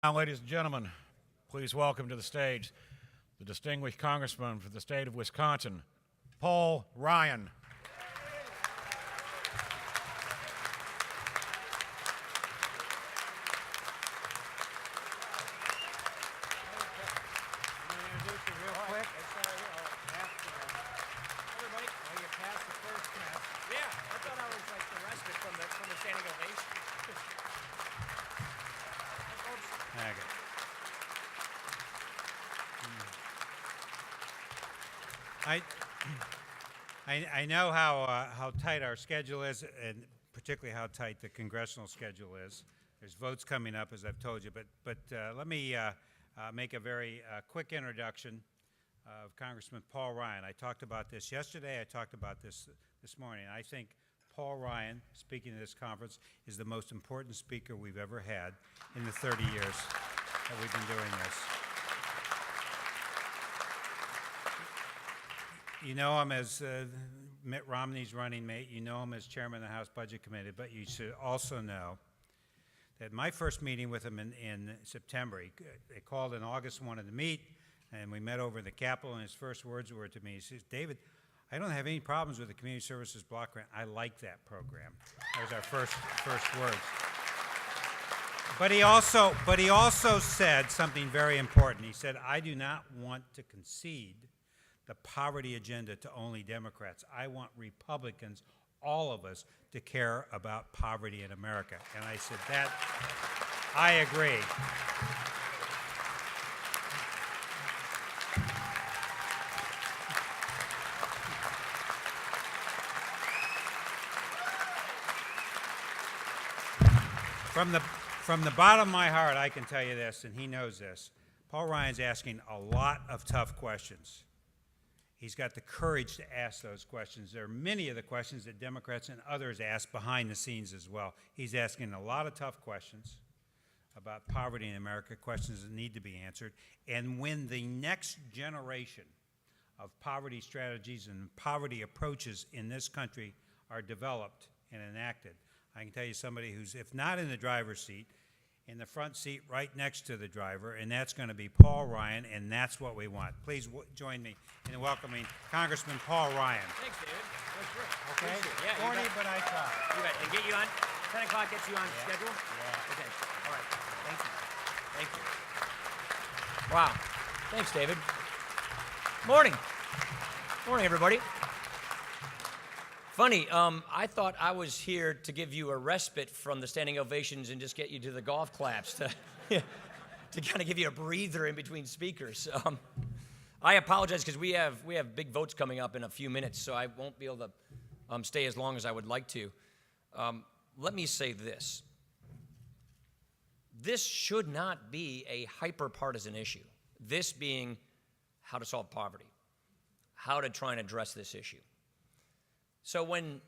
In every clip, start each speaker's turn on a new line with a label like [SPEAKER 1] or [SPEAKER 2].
[SPEAKER 1] Now, ladies and gentlemen, please welcome to the stage the distinguished congressman for the state of Wisconsin, Paul Ryan.
[SPEAKER 2] I know how tight our schedule is, and particularly how tight the congressional schedule is. There's votes coming up, as I've told you, but let me make a very quick introduction of Congressman Paul Ryan. I talked about this yesterday. I talked about this morning. I think Paul Ryan, speaking at this conference, is the most important speaker we've ever had in the 30 years that we've been doing this. You know him as Mitt Romney's running mate. You know him as chairman of the House Budget Committee, but you should also know that my first meeting with him in September, they called in August, wanted to meet, and we met over in the Capitol, and his first words were to me, he says, "David, I don't have any problems with the Community Services Block Grant. I like that program." That was our first words. But he also said something very important. He said, "I do not want to concede the poverty agenda to only Democrats. I want Republicans, all of us, to care about poverty in America." And I said, that, I agree. From the bottom of my heart, I can tell you this, and he knows this. Paul Ryan's asking a lot of tough questions. He's got the courage to ask those questions. There are many of the questions that Democrats and others ask behind the scenes as well. He's asking a lot of tough questions about poverty in America, questions that need to be answered. And when the next generation of poverty strategies and poverty approaches in this country are developed and enacted, I can tell you somebody who's, if not in the driver's seat, in the front seat right next to the driver, and that's going to be Paul Ryan, and that's what we want. Please join me in welcoming Congressman Paul Ryan.
[SPEAKER 3] Thanks, David. That's great.
[SPEAKER 2] Okay?
[SPEAKER 3] Yeah,
[SPEAKER 2] Corny, but I try.
[SPEAKER 3] You bet. And get you on, 10 o'clock gets you on schedule?
[SPEAKER 2] Yeah.
[SPEAKER 3] Okay. All right. Thank you. Thank you. Wow. Thanks, David. Morning. Morning, everybody. Funny, I thought I was here to give you a respite from the standing ovations and just get you to the golf claps to kind of give you a breather in between speakers. I apologize because we have big votes coming up in a few minutes, so I won't be able to stay as long as I would like to. Let me say this. This should not be a hyper-partisan issue, this being how to solve poverty, how to try and address this issue. So when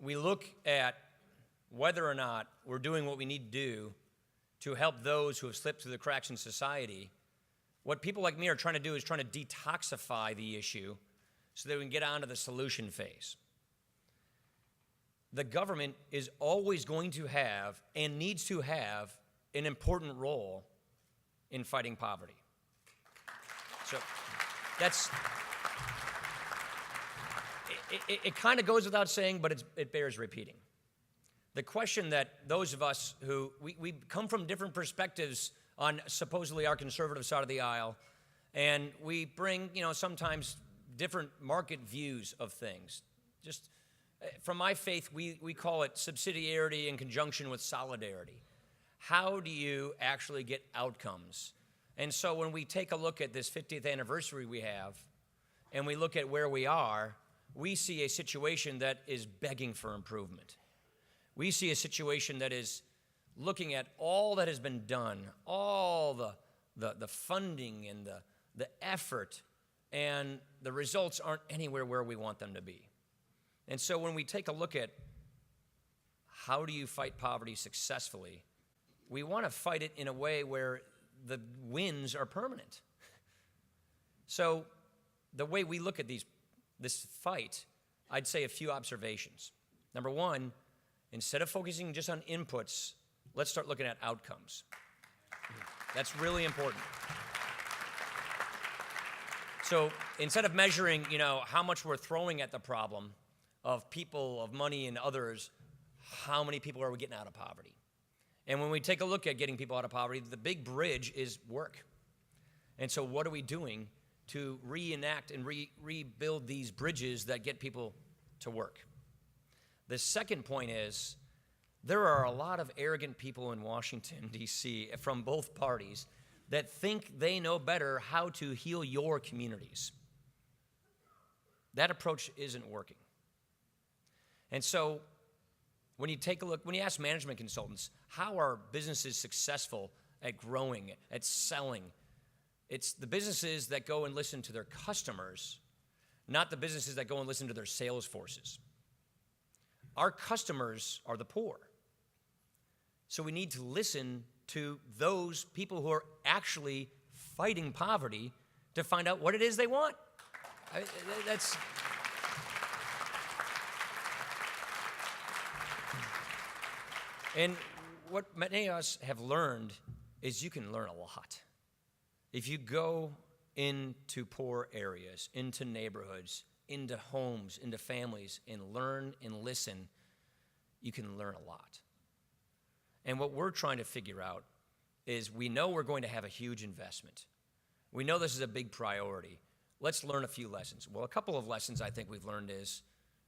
[SPEAKER 3] we look at whether or not we're doing what we need to do to help those who have slipped through the cracks in society, what people like me are trying to do is trying to detoxify the issue so that we can get on to the solution phase. The government is always going to have and needs to have an important role in fighting poverty. So that's... It kind of goes without saying, but it bears repeating. The question that those of us who, we come from different perspectives on supposedly our conservative side of the aisle, and we bring, sometimes different market views of things. Just from my faith, we call it subsidiarity in conjunction with solidarity. How do you actually get outcomes? And so when we take a look at this 50th anniversary we have, and we look at where we are, we see a situation that is begging for improvement. We see a situation that is looking at all that has been done, all the funding and the effort, and the results aren't anywhere where we want them to be. And so when we take a look at how do you fight poverty successfully, we want to fight it in a way where the wins are permanent. So the way we look at this fight, I'd say a few observations. Number one, instead of focusing just on inputs, let's start looking at outcomes. That's really important. So instead of measuring, how much we're throwing at the problem of people, of money, and others, how many people are we getting out of poverty? And when we take a look at getting people out of poverty, the big bridge is work. And so what are we doing to reenact and rebuild these bridges that get people to work? The second point is there are a lot of arrogant people in Washington, D.C., from both parties that think they know better how to heal your communities. That approach isn't working. And so when you take a look, when you ask management consultants, how are businesses successful at growing, at selling? It's the businesses that go and listen to their customers, not the businesses that go and listen to their sales forces. Our customers are the poor. So we need to listen to those people who are actually fighting poverty to find out what it is they want. That's... And what many of us have learned is you can learn a lot. If you go into poor areas, into neighborhoods, into homes, into families, and learn and listen, you can learn a lot. And what we're trying to figure out is we know we're going to have a huge investment. We know this is a big priority. Let's learn a few lessons. Well, a couple of lessons I think we've learned is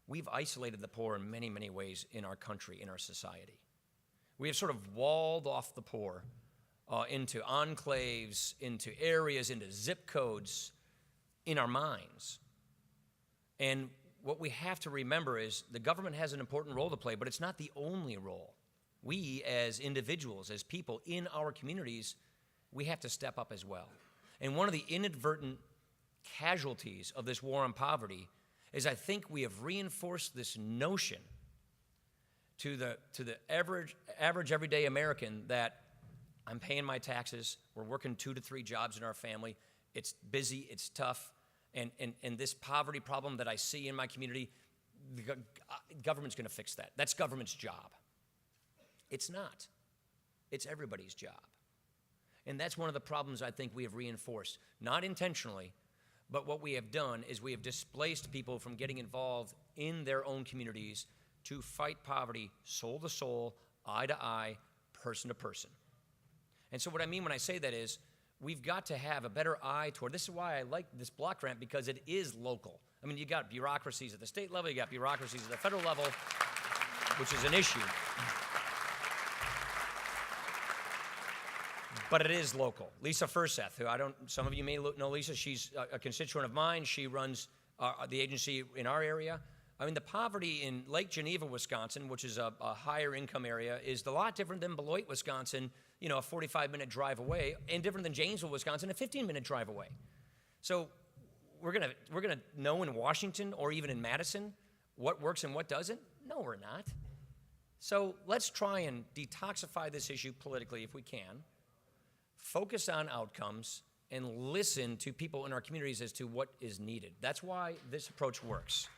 [SPEAKER 3] we've isolated the poor in many, many ways in our country, in our society. We have sort of walled off the poor into enclaves, into areas, into zip codes in our minds. And what we have to remember is the government has an important role to play, but it's not the only role. We as individuals, as people in our communities, we have to step up as well. And one of the inadvertent casualties of this war on poverty is I think we have reinforced this notion to the average everyday American that I'm paying my taxes, we're working 2 to 3 jobs in our family, it's busy, it's tough, and this poverty problem that I see in my community, the government's going to fix that. That's government's job. It's not. It's everybody's job. And that's one of the problems I think we have reinforced, not intentionally, but what we have done is we have displaced people from getting involved in their own communities to fight poverty soul to soul, eye to eye, person to person. And so what I mean when I say that is we've got to have a better eye toward, this is why I like this block grant, because it is local. I mean, you got bureaucracies at the state level, you got bureaucracies at the federal level, which is an issue. But it is local. Lisa Furseth, who some of you may know Lisa, she's a constituent of mine. She runs the agency in our area. I mean, the poverty in Lake Geneva, Wisconsin, which is a higher income area, is a lot different than Beloit, Wisconsin, a 45-minute drive away, and different than Janesville, Wisconsin, a 15-minute drive away. So we're gonna know in Washington or even in Madison what works and what doesn't? No, we're not. So let's try and detoxify this issue politically if we can, focus on outcomes, and listen to people in our communities as to what is needed. That's why this approach works.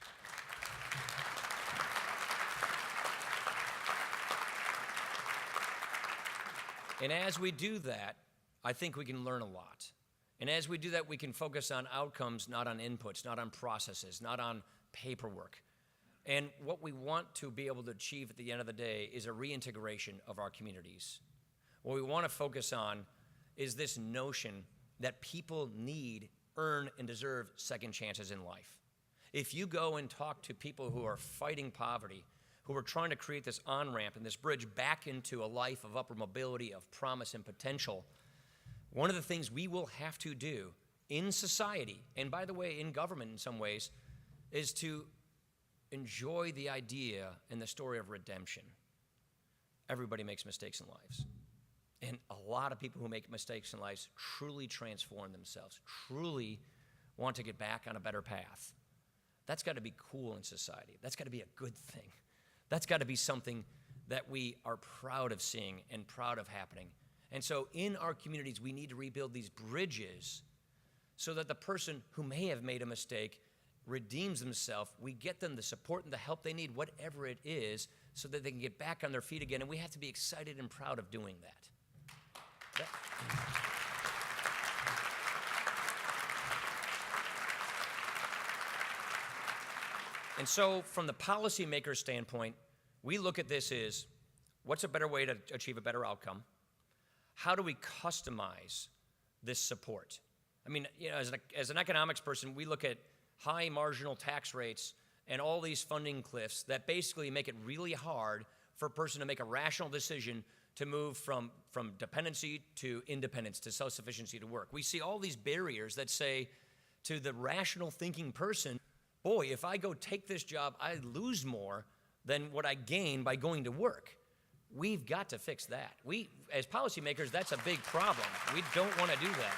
[SPEAKER 3] And as we do that, I think we can learn a lot. And as we do that, we can focus on outcomes, not on inputs, not on processes, not on paperwork. And what we want to be able to achieve at the end of the day is a reintegration of our communities. What we want to focus on is this notion that people need, earn, and deserve second chances in life. If you go and talk to people who are fighting poverty, who are trying to create this on-ramp and this bridge back into a life of upward mobility, of promise and potential, one of the things we will have to do in society, and by the way, in government in some ways, is to enjoy the idea and the story of redemption. Everybody makes mistakes in lives. And a lot of people who make mistakes in lives truly transform themselves, truly want to get back on a better path. That's got to be cool in society. That's got to be a good thing. That's got to be something that we are proud of seeing and proud of happening. And so in our communities, we need to rebuild these bridges so that the person who may have made a mistake redeems themselves. We get them the support and the help they need, whatever it is, so that they can get back on their feet again. And we have to be excited and proud of doing that. And so from the policymaker standpoint, we look at this as what's a better way to achieve a better outcome? How do we customize this support? I mean, you know, as an economics person, we look at high marginal tax rates and all these funding cliffs that basically make it really hard for a person to make a rational decision to move from dependency to independence, to self-sufficiency to work. We see all these barriers that say to the rational thinking person, boy, if I go take this job, I lose more than what I gain by going to work. We've got to fix that. We, as policymakers, that's a big problem. We don't want to do that.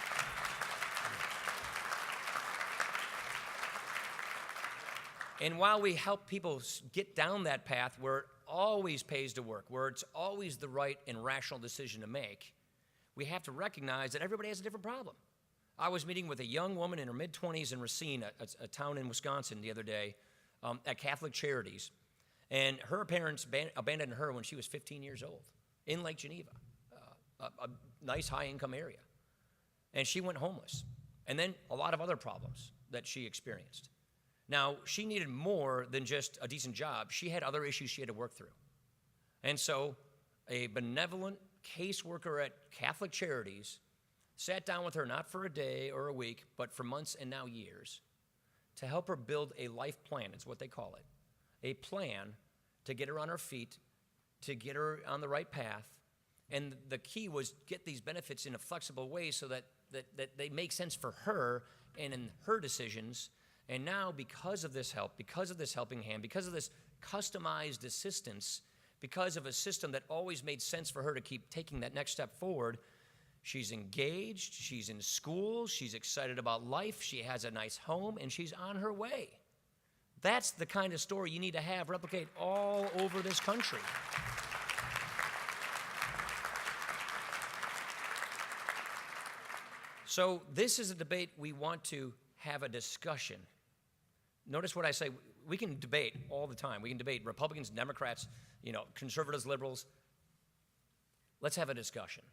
[SPEAKER 3] And while we help people get down that path where it always pays to work, where it's always the right and rational decision to make, we have to recognize that everybody has a different problem. I was meeting with a young woman in her mid-20s in Racine, a town in Wisconsin, the other day, at Catholic Charities. And her parents abandoned her when she was 15 years old in Lake Geneva, a nice high-income area. And she went homeless. And then a lot of other problems that she experienced. Now, she needed more than just a decent job. She had other issues she had to work through. And so a benevolent caseworker at Catholic Charities sat down with her, not for a day or a week, but for months and now years, to help her build a life plan, is what they call it. A plan to get her on her feet, to get her on the right path. And the key was get these benefits in a flexible way so that they make sense for her and in her decisions. And now, because of this help, because of this helping hand, because of this customized assistance, because of a system that always made sense for her to keep taking that next step forward, she's engaged, she's in school, she's excited about life, she has a nice home, and she's on her way. That's the kind of story you need to have replicate all over this country. So this is a debate we want to have a discussion. Notice what I say, we can debate all the time. We can debate Republicans, Democrats, conservatives, liberals. Let's have a discussion.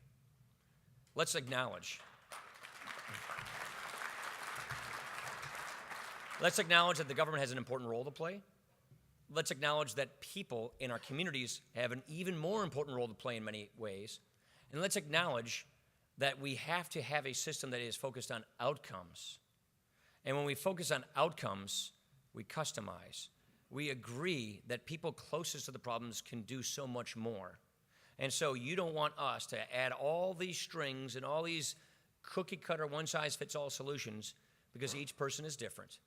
[SPEAKER 3] Let's acknowledge. Let's acknowledge that the government has an important role to play. Let's acknowledge that people in our communities have an even more important role to play in many ways. And let's acknowledge that we have to have a system that is focused on outcomes. And when we focus on outcomes, we customize. We agree that people closest to the problems can do so much more. And so you don't want us to add all these strings and all these cookie-cutter, one-size-fits-all solutions because each person is different.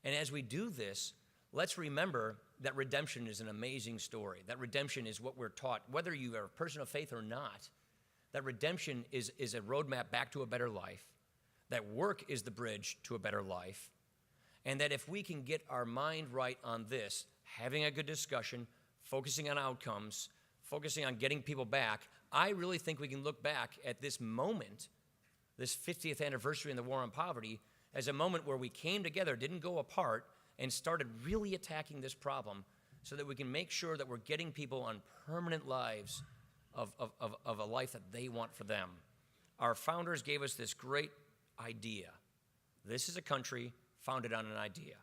[SPEAKER 3] And as we do this, let's remember that redemption is an amazing story. That redemption is what we're taught, whether you are a person of faith or not. That redemption is a roadmap back to a better life. That work is the bridge to a better life. And that if we can get our mind right on this, having a good discussion, focusing on outcomes, focusing on getting people back, I really think we can look back at this moment, this 50th anniversary in the war on poverty, as a moment where we came together, didn't go apart, and started really attacking this problem so that we can make sure that we're getting people on permanent lives of a life that they want for them. Our founders gave us this great idea. This is a country founded on an idea.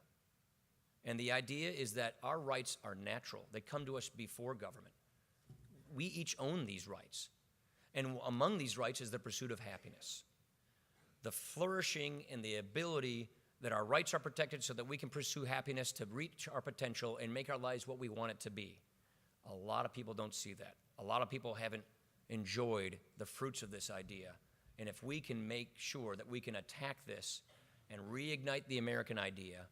[SPEAKER 3] And the idea is that our rights are natural. They come to us before government. We each own these rights. And among these rights is the pursuit of happiness. The flourishing and the ability that our rights are protected so that we can pursue happiness to reach our potential and make our lives what we want it to be. A lot of people don't see that. A lot of people haven't enjoyed the fruits of this idea. And if we can make sure that we can attack this and reignite the American idea,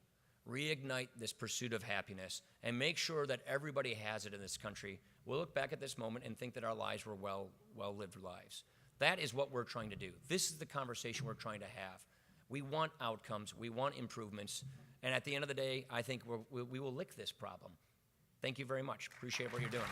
[SPEAKER 3] reignite this pursuit of happiness, and make sure that everybody has it in this country, we'll look back at this moment and think that our lives were well-lived lives. That is what we're trying to do. This is the conversation we're trying to have. We want outcomes. We want improvements. And at the end of the day, I think we will lick this problem. Thank you very much. Appreciate what you're doing.